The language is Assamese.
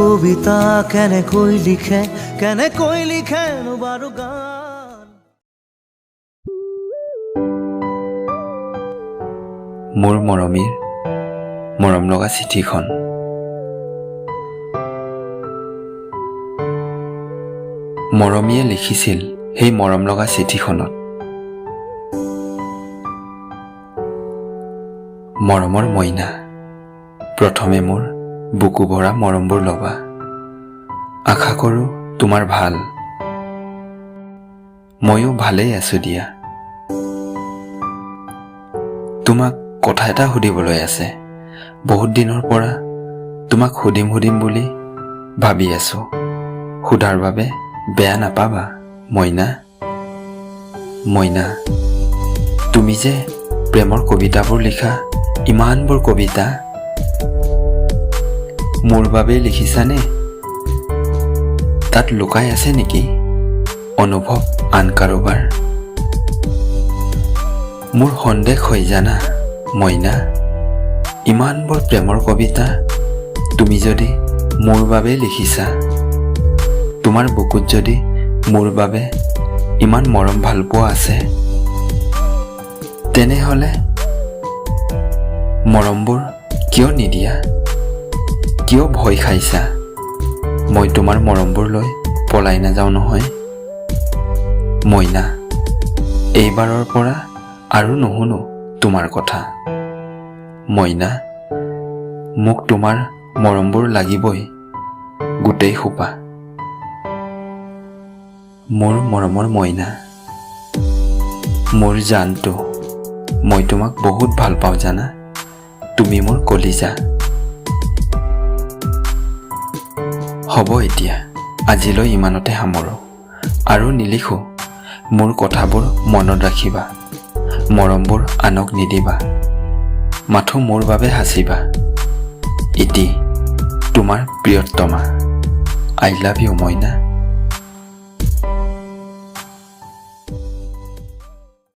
কবিতা কেনেকৈ লিখে বাৰু গান। মোৰ মৰমীৰ মৰম লগা চিঠিখন। মৰমীয়ে লিখিছিল সেই মৰম লগা চিঠিখনত, মৰমৰ মইনা, প্ৰথমে মোৰ বুকু ভৰা মৰমবোৰ ল'বা। আশা কৰোঁ তোমাৰ ভাল, ময়ো ভালেই আছোঁ দিয়া। তোমাক কথা এটা সুধিবলৈ আছে। বহুত দিনৰ পৰা তোমাক সুধিম বুলি ভাবি আছোঁ। সোধাৰ বাবে বেয়া নাপাবা মইনা। মইনা, তুমি যে প্ৰেমৰ কবিতাবোৰ লিখা, ইমানবোৰ কবিতা মোৰ বাবেই লিখিছানে? তাত লুকাই আছে নেকি অনুভৱ আন কাৰোবাৰ? মোৰ সন্দেহ হৈ জানা মইনা, ইমানবোৰ প্ৰেমৰ কবিতা তুমি যদি মোৰ বাবেই লিখিছা, তোমাৰ বুকুত যদি মোৰ বাবে ইমান মৰম ভালপোৱা আছে, তেনেহ'লে মৰমবোৰ কিয় নিদিয়া? কিয় ভয় খাইছা? মই তোমাৰ মৰমবোৰ লৈ পলাই নাযাওঁ নহয় মইনা। এইবাৰৰ পৰা আৰু নুশুনো তোমাৰ কথা মইনা। মোক তোমাৰ মৰমবোৰ লাগিবই গোটেই সোপা। মোৰ মৰমৰ মইনা, মোৰ জানটো, মই তোমাক বহুত ভাল পাওঁ জানা। তুমি মোৰ কলিজা। হ'ব এতিয়া আজিলৈ ইমানতে সামৰোঁ। আৰু নিলিখোঁ। মোৰ কথাবোৰ মনত ৰাখিবা। মৰমবোৰ আনক নিদিবা। মাথো মোৰ বাবে সাঁচিবা। ইতি তোমাৰ প্ৰিয়তমা। I love you Moina.